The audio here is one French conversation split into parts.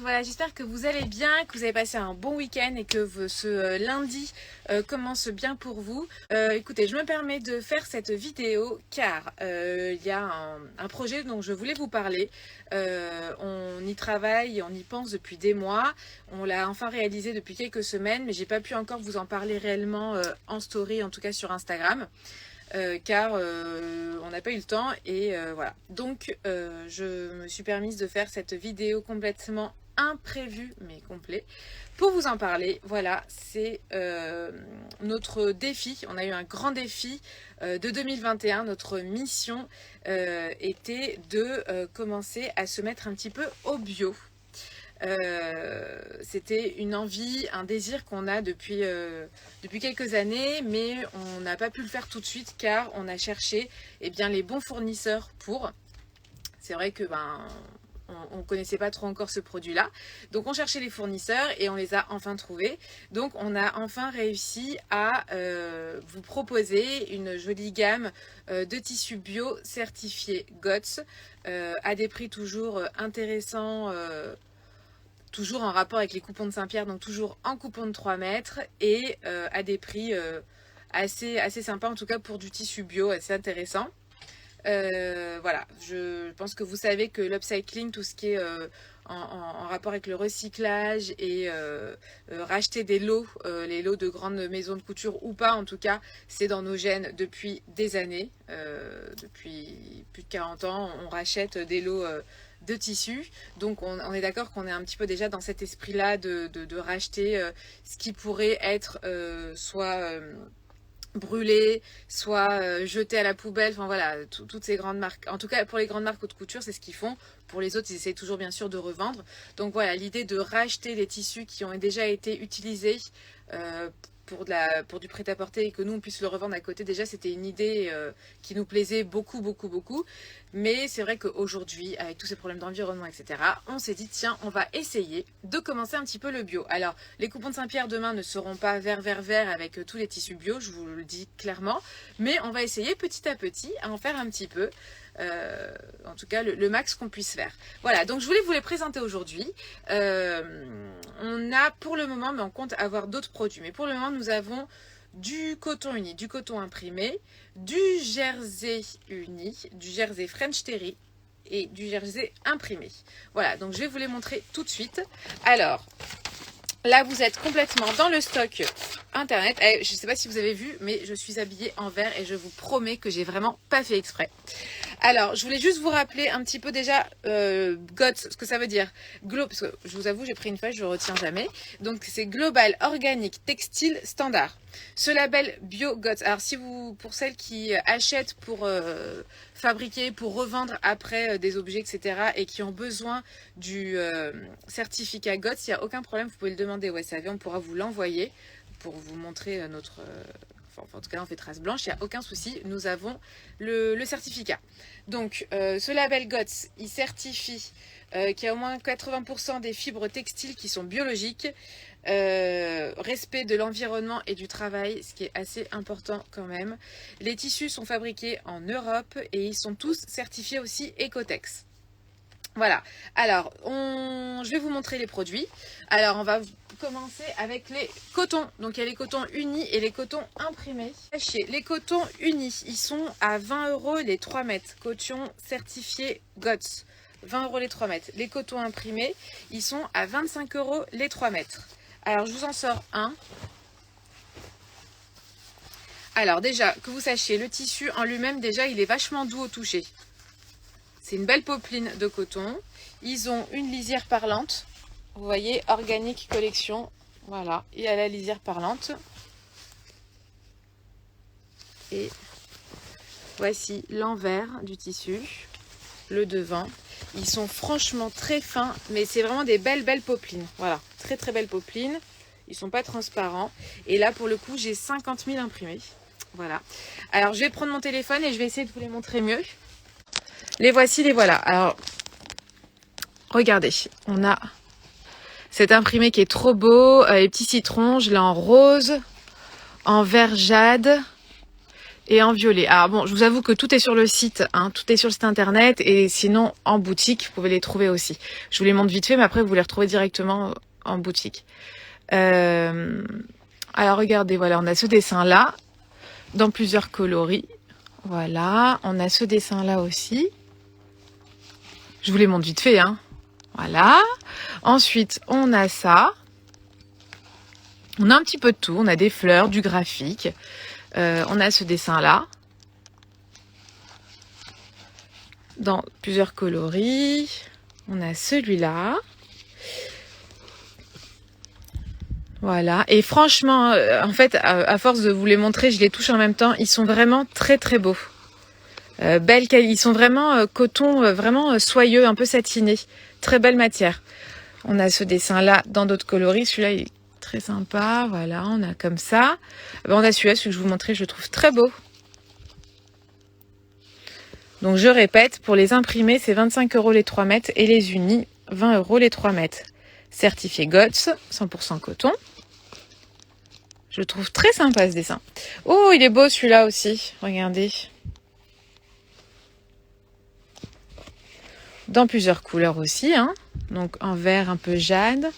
Voilà, j'espère que vous allez bien, que vous avez passé un bon week-end et que ce lundi commence bien pour vous. Écoutez, je me permets de faire cette vidéo car il y a un projet dont je voulais vous parler. On y travaille, on y pense depuis des mois. On l'a enfin réalisé depuis quelques semaines, mais j'ai pas pu encore vous en parler réellement en story, en tout cas sur Instagram. Car on n'a pas eu le temps et voilà. Donc je me suis permise de faire cette vidéo complètement imprévue mais complet pour vous en parler. Voilà, c'est notre défi. On a eu un grand défi de 2021. Notre mission était de commencer à se mettre un petit peu au bio. C'était une envie, un désir qu'on a depuis quelques années, mais on n'a pas pu le faire tout de suite car on a cherché les bons fournisseurs pour. C'est vrai que on connaissait pas trop encore ce produit-là, donc on cherchait les fournisseurs et on les a enfin trouvés. Donc on a enfin réussi à vous proposer une jolie gamme de tissus bio certifiés GOTS à des prix toujours intéressants. Toujours en rapport avec les coupons de Saint-Pierre, donc toujours en coupon de 3 mètres et à des prix assez sympas, en tout cas pour du tissu bio, assez intéressant. Voilà, je pense que vous savez que l'upcycling, tout ce qui est en rapport avec le recyclage et racheter des lots, les lots de grandes maisons de couture ou pas, en tout cas, c'est dans nos gènes depuis des années. Depuis plus de 40 ans, on rachète des lots de tissus. Donc on est d'accord qu'on est un petit peu déjà dans cet esprit-là de racheter ce qui pourrait être soit brûlé, soit jeté à la poubelle. Enfin voilà, toutes ces grandes marques. En tout cas, pour les grandes marques haute couture, c'est ce qu'ils font. Pour les autres, ils essayent toujours bien sûr de revendre. Donc voilà, l'idée de racheter les tissus qui ont déjà été utilisés pour du prêt-à-porter et que nous on puisse le revendre à côté, déjà c'était une idée qui nous plaisait beaucoup. Mais c'est vrai qu'aujourd'hui, avec tous ces problèmes d'environnement, etc., on s'est dit tiens, on va essayer de commencer un petit peu le bio. Alors les coupons de Saint-Pierre demain ne seront pas vert avec tous les tissus bio, je vous le dis clairement, mais on va essayer petit à petit à en faire un petit peu. En tout cas le max qu'on puisse faire. Voilà, donc je voulais vous les présenter aujourd'hui. On a pour le moment, mais on compte avoir d'autres produits, mais pour le moment nous avons du coton uni, du coton imprimé, du jersey uni, du jersey French Terry et du jersey imprimé. Voilà, donc je vais vous les montrer tout de suite. Alors là, vous êtes complètement dans le stock internet. Je ne sais pas si vous avez vu, mais je suis habillée en vert et je vous promets que j'ai vraiment pas fait exprès. Alors, je voulais juste vous rappeler un petit peu déjà GOTS, ce que ça veut dire. Parce que je vous avoue, j'ai pris une feuille, je ne retiens jamais. Donc, c'est Global Organic Textile Standard. Ce label Bio GOTS. Alors, pour celles qui achètent pour fabriquer, pour revendre après des objets, etc. et qui ont besoin du certificat GOTS, il n'y a aucun problème, vous pouvez le demander au SAV, on pourra vous l'envoyer pour vous montrer notre... en tout cas, on fait trace blanche, il n'y a aucun souci, nous avons le certificat. Donc, ce label GOTS, il certifie qu'il y a au moins 80% des fibres textiles qui sont biologiques, respect de l'environnement et du travail, ce qui est assez important quand même. Les tissus sont fabriqués en Europe et ils sont tous certifiés aussi Ecotex. Voilà, alors je vais vous montrer les produits. Alors on va commencer avec les cotons. Donc il y a les cotons unis et les cotons imprimés. Sachez, les cotons unis, ils sont à 20 € les 3 mètres. Coton certifié GOTS, 20 € les 3 mètres. Les cotons imprimés, ils sont à 25 € les 3 mètres. Alors je vous en sors un. Alors déjà, que vous sachiez, le tissu en lui-même, déjà, il est vachement doux au toucher. C'est une belle popeline de coton. Ils ont une lisière parlante. Vous voyez, Organic Collection. Voilà, il y a la lisière parlante. Et voici l'envers du tissu, le devant. Ils sont franchement très fins, mais c'est vraiment des belles popelines. Voilà, très belles popelines. Ils sont pas transparents. Et là, pour le coup, j'ai 50 000 imprimés. Voilà. Alors, je vais prendre mon téléphone et je vais essayer de vous les montrer mieux. Les voici, les voilà. Alors, regardez, on a cet imprimé qui est trop beau, les petits citrons, je l'ai en rose, en vert jade. et en violet. Alors bon, je vous avoue que tout est sur le site, hein, tout est sur le site internet et sinon en boutique, vous pouvez les trouver aussi. Je vous les montre vite fait, mais après vous les retrouvez directement en boutique. Alors regardez, voilà, on a ce dessin-là dans plusieurs coloris. Voilà, on a ce dessin-là aussi. Je vous les montre vite fait, hein. Voilà. Ensuite, on a ça. On a un petit peu de tout. On a des fleurs, du graphique. On a ce dessin-là. Dans plusieurs coloris. On a celui-là. Voilà. Et franchement, en fait, à force de vous les montrer, je les touche en même temps. Ils sont vraiment très très beaux. Ils sont vraiment coton, vraiment soyeux, un peu satiné. Très belle matière. On a ce dessin-là dans d'autres coloris. Celui-là, il est très sympa. Voilà, on a comme ça. On a celui-là, celui que je vous montrais, je le trouve très beau. Donc, je répète, pour les imprimés, c'est 25 € les 3 mètres et les unis, 20 € les 3 mètres. Certifié GOTS, 100% coton. Je le trouve très sympa, ce dessin. Oh, il est beau, celui-là aussi. Regardez. Dans plusieurs couleurs aussi, hein. Donc en vert un peu jade.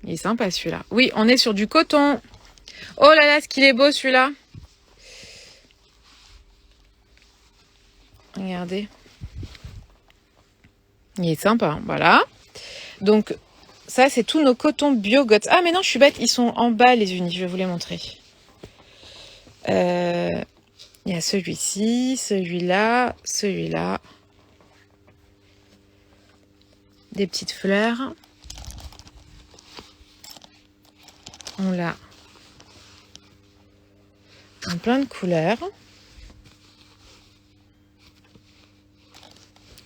Il est sympa celui-là. Oui, on est sur du coton. Oh là là, ce qu'il est beau celui-là. Regardez. Il est sympa, hein. Voilà. Donc ça, c'est tous nos cotons bio GOTS. Ah mais non, je suis bête, ils sont en bas les unis, je vais vous les montrer. Il y a celui-ci, celui-là, celui-là. Des petites fleurs. On l'a en plein de couleurs.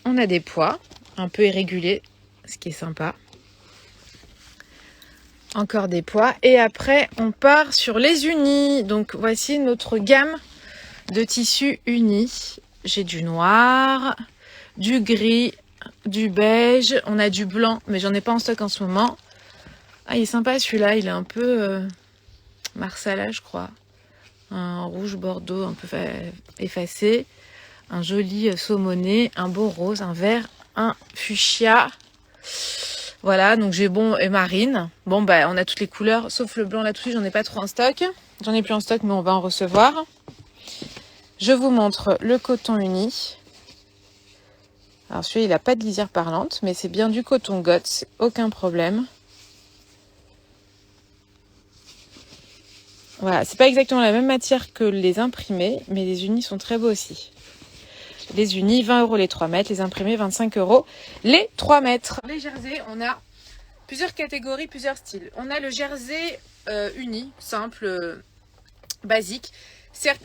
On a des poids un peu irréguliers, ce qui est sympa. Encore des poids. Et après, on part sur les unis. Donc, voici notre gamme de tissus unis. J'ai du noir, du gris, du beige. On a du blanc, mais j'en ai pas en stock en ce moment. Ah, il est sympa celui-là. Il est un peu marsala, je crois. Un rouge bordeaux un peu effacé. Un joli saumoné. Un beau rose, un vert, un fuchsia. Voilà, donc j'ai bon et marine. Bon, bah, on a toutes les couleurs, sauf le blanc là tout de suite, j'en ai pas trop en stock. J'en ai plus en stock, mais on va en recevoir. Je vous montre le coton uni. Alors celui-là, il n'a pas de lisière parlante, mais c'est bien du coton GOTS, aucun problème. Voilà, c'est pas exactement la même matière que les imprimés, mais les unis sont très beaux aussi. Les unis, 20 € les 3 mètres, les imprimés, 25 € les 3 mètres. Les jerseys, on a plusieurs catégories, plusieurs styles. On a le jersey uni, simple, basique,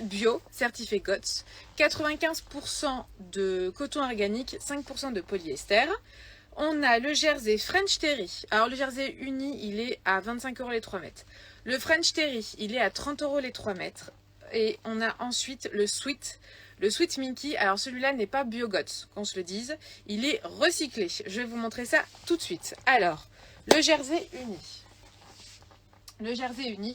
bio, certifié GOTS, 95% de coton organique, 5% de polyester. On a le jersey French Terry. Alors le jersey uni, il est à 25 € les 3 mètres. Le French Terry, il est à 30 € les 3 mètres. Et on a ensuite le Sweet. Le Sweet Minky, alors celui-là n'est pas bio GOTS, qu'on se le dise. Il est recyclé. Je vais vous montrer ça tout de suite. Alors, le jersey uni. Le jersey uni.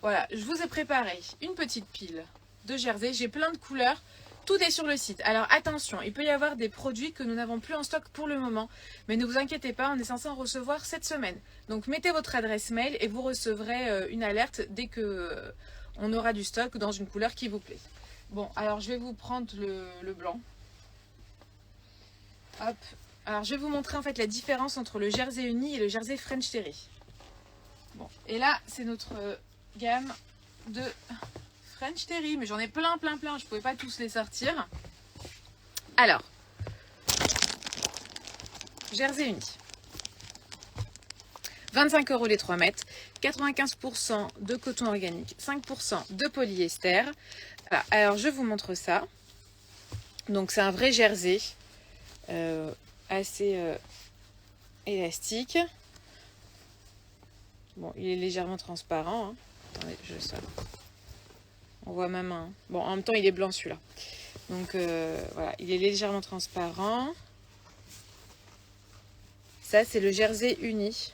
Voilà, je vous ai préparé une petite pile de jersey. J'ai plein de couleurs. Tout est sur le site. Alors attention, il peut y avoir des produits que nous n'avons plus en stock pour le moment. Mais ne vous inquiétez pas, on est censé en recevoir cette semaine. Donc mettez votre adresse mail et vous recevrez une alerte dès que on aura du stock dans une couleur qui vous plaît. Bon, alors je vais vous prendre le blanc. Hop. Alors je vais vous montrer en fait la différence entre le jersey uni et le jersey French Terry. Bon, et là c'est notre gamme de French Terry, mais j'en ai plein, je pouvais pas tous les sortir. Alors, jersey uni. 25 € les 3 mètres, 95% de coton organique, 5% de polyester. Voilà, alors je vous montre ça. Donc c'est un vrai jersey assez élastique. Bon, il est légèrement transparent. Hein. Attendez, je sors. On voit ma main. Hein. Bon, en même temps, il est blanc celui-là. Donc voilà, il est légèrement transparent. Ça, c'est le jersey uni.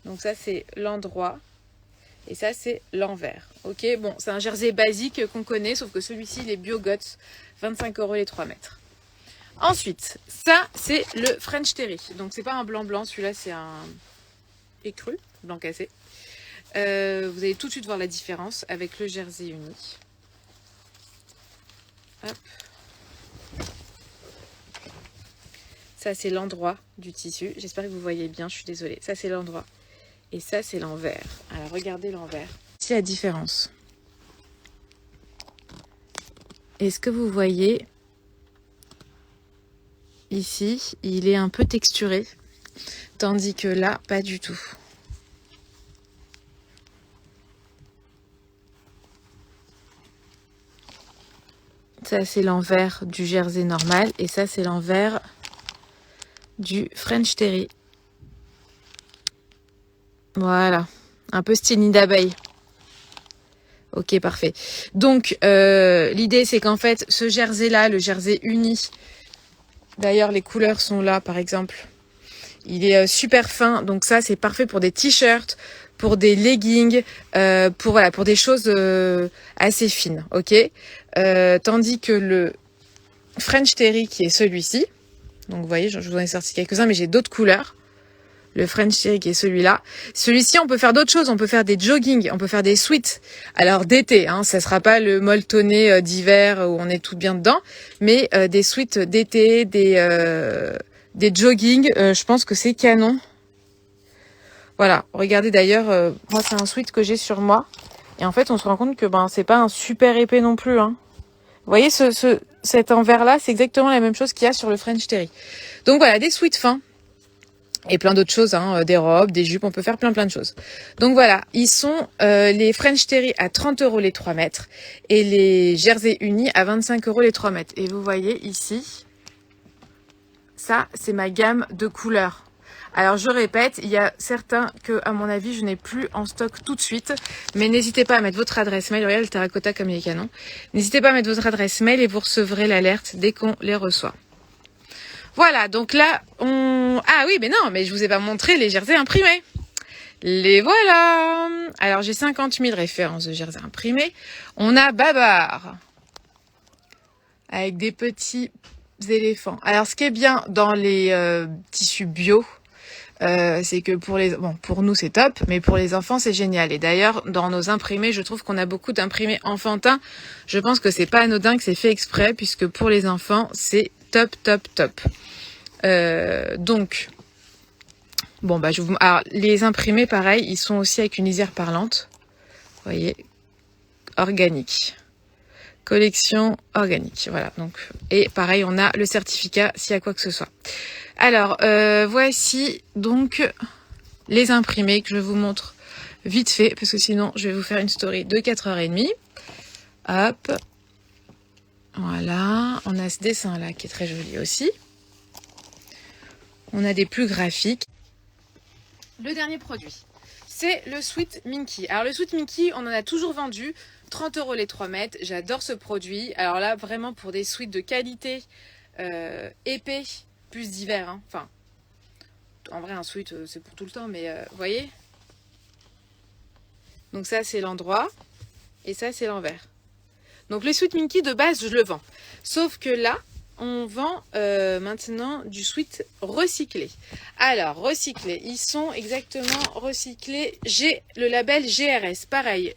Donc ça, c'est l'endroit. Et ça, c'est l'envers. Ok, bon, c'est un jersey basique qu'on connaît, sauf que celui-ci, il est Biogots, 25 € les 3 mètres. Ensuite, ça, c'est le French Terry. Donc, c'est pas un blanc-blanc, celui-là, c'est un écru, blanc cassé. Vous allez tout de suite voir la différence avec le jersey uni. Hop. Ça, c'est l'endroit du tissu. J'espère que vous voyez bien, je suis désolée. Ça, c'est l'endroit. Et ça, c'est l'envers. Alors, regardez l'envers. C'est la différence. Est-ce que vous voyez ici, il est un peu texturé, tandis que là, pas du tout. Ça, c'est l'envers du jersey normal. Et ça, c'est l'envers du French Terry. Voilà. Un peu style nid d'abeille. Ok, parfait. Donc, l'idée, c'est qu'en fait, ce jersey-là, le jersey uni, d'ailleurs, les couleurs sont là, par exemple. Il est super fin. Donc ça, c'est parfait pour des t-shirts, pour des leggings, pour des choses assez fines. Ok. Tandis que le French Terry, qui est celui-ci, donc vous voyez, je vous en ai sorti quelques-uns, mais j'ai d'autres couleurs. Le French Terry qui est celui-là. Celui-ci, on peut faire d'autres choses. On peut faire des jogging, on peut faire des sweats. Alors d'été, hein, ça sera pas le molletonné d'hiver où on est tout bien dedans, mais des sweats d'été, des jogging, je pense que c'est canon. Voilà, regardez d'ailleurs, moi c'est un sweat que j'ai sur moi. Et en fait, on se rend compte que c'est pas un super épais non plus. Hein. Vous voyez, cet envers-là, c'est exactement la même chose qu'il y a sur le French Terry. Donc voilà, des sweats fins. Et plein d'autres choses, hein, des robes, des jupes, on peut faire plein de choses. Donc voilà, ils sont les French Terry à 30 € les 3 mètres et les jerseys unis à 25 € les 3 mètres. Et vous voyez ici, ça c'est ma gamme de couleurs. Alors je répète, il y a certains que à mon avis je n'ai plus en stock tout de suite, mais n'hésitez pas à mettre votre adresse mail, regardez le terracotta comme il est canon. N'hésitez pas à mettre votre adresse mail et vous recevrez l'alerte dès qu'on les reçoit. Voilà, donc là, Ah oui, mais non, mais je vous ai pas montré les jerseys imprimés. Les voilà. Alors, j'ai 50 000 références de jerseys imprimés. On a Babar. Avec des petits éléphants. Alors, ce qui est bien dans les tissus bio, c'est que pour nous, c'est top, mais pour les enfants, c'est génial. Et d'ailleurs, dans nos imprimés, je trouve qu'on a beaucoup d'imprimés enfantins. Je pense que c'est pas anodin, que c'est fait exprès, puisque pour les enfants, c'est top, top, top. Donc, alors, les imprimés, pareil, ils sont aussi avec une lisière parlante. Vous voyez, organique. Collection organique, voilà. Donc, et pareil, on a le certificat s'il y a quoi que ce soit. Alors, voici donc les imprimés que je vous montre vite fait, parce que sinon, je vais vous faire une story de 4h30. Hop. Voilà, on a ce dessin-là qui est très joli aussi. On a des plus graphiques. Le dernier produit, c'est le Sweet Minky. Alors le Sweet Minky, on en a toujours vendu, 30 € les 3 mètres. J'adore ce produit. Alors là, vraiment pour des sweats de qualité, épais, plus d'hiver. Hein. Enfin, en vrai, un sweat, c'est pour tout le temps, mais vous voyez. Donc ça, c'est l'endroit, et ça, c'est l'envers. Donc les Sweet Minky, de base, je le vends. Sauf que là, on vend maintenant du sweat recyclé. Alors, recyclé, ils sont exactement recyclés. J'ai le label GRS, pareil,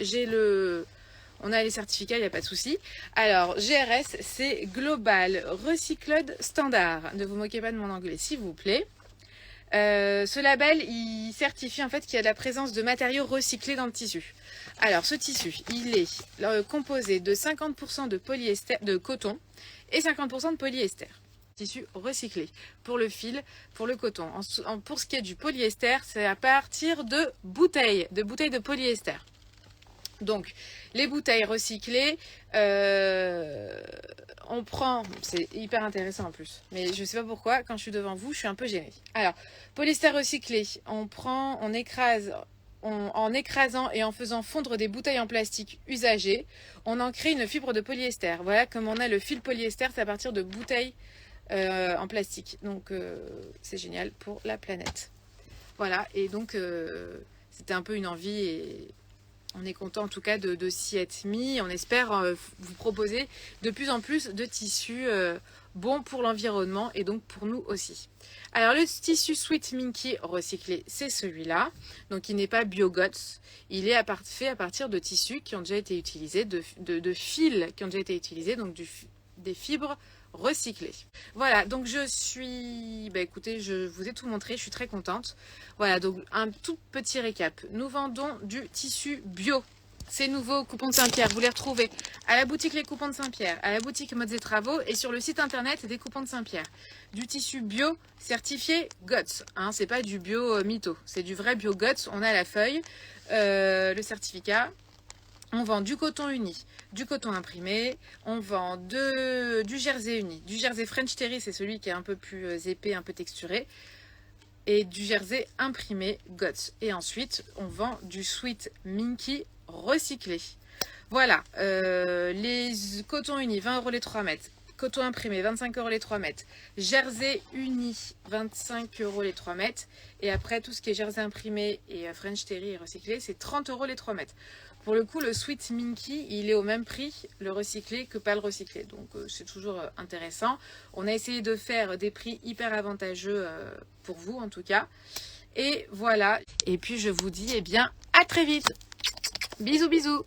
on a les certificats, il n'y a pas de souci. Alors, GRS, c'est Global Recycled Standard. Ne vous moquez pas de mon anglais, s'il vous plaît. Ce label, il certifie en fait qu'il y a de la présence de matériaux recyclés dans le tissu. Alors, ce tissu, il est composé de 50% de polyester, de coton, et 50% de polyester. Tissu recyclé. Pour le fil, pour le coton. Pour ce qui est du polyester, c'est à partir de bouteilles de polyester. Donc, les bouteilles recyclées, on prend, c'est hyper intéressant en plus, mais je ne sais pas pourquoi, quand je suis devant vous, je suis un peu gênée. Alors, polyester recyclé, on écrase, en écrasant et en faisant fondre des bouteilles en plastique usagées, on en crée une fibre de polyester. Voilà, comme on a le fil polyester, c'est à partir de bouteilles en plastique. Donc, c'est génial pour la planète. Voilà, et donc, c'était un peu une envie On est content en tout cas de s'y être mis. On espère vous proposer de plus en plus de tissus bons pour l'environnement et donc pour nous aussi. Alors le tissu Sweet Minky recyclé, c'est celui-là. Donc il n'est pas BioGods. Il est fait à partir de tissus qui ont déjà été utilisés, de fils qui ont déjà été utilisés, donc des fibres recyclées. Voilà, donc je suis... écoutez, je vous ai tout montré, je suis très contente. Voilà, donc un tout petit récap. Nous vendons du tissu bio. Ces nouveaux coupons de Saint-Pierre, vous les retrouvez à la boutique Les Coupons de Saint-Pierre, à la boutique Modes et Travaux et sur le site internet des Coupons de Saint-Pierre. Du tissu bio certifié GOTS, hein, c'est pas du bio mytho, c'est du vrai bio GOTS. On a la feuille, le certificat. On vend du coton uni, du coton imprimé, on vend du jersey uni, du jersey French Terry, c'est celui qui est un peu plus épais, un peu texturé, et du jersey imprimé GOTS. Et ensuite, on vend du Sweet Minky recyclé. Voilà, les cotons unis, 20 € les 3 mètres. Coton imprimé, 25 € les 3 mètres. Jersey uni, 25 € les 3 mètres. Et après, tout ce qui est jersey imprimé et French Terry et recyclé, c'est 30 € les 3 mètres. Pour le coup, le Sweet Minky, il est au même prix, le recyclé, que pas le recyclé. Donc, c'est toujours intéressant. On a essayé de faire des prix hyper avantageux pour vous, en tout cas. Et voilà. Et puis, je vous dis, eh bien, à très vite. Bisous, bisous.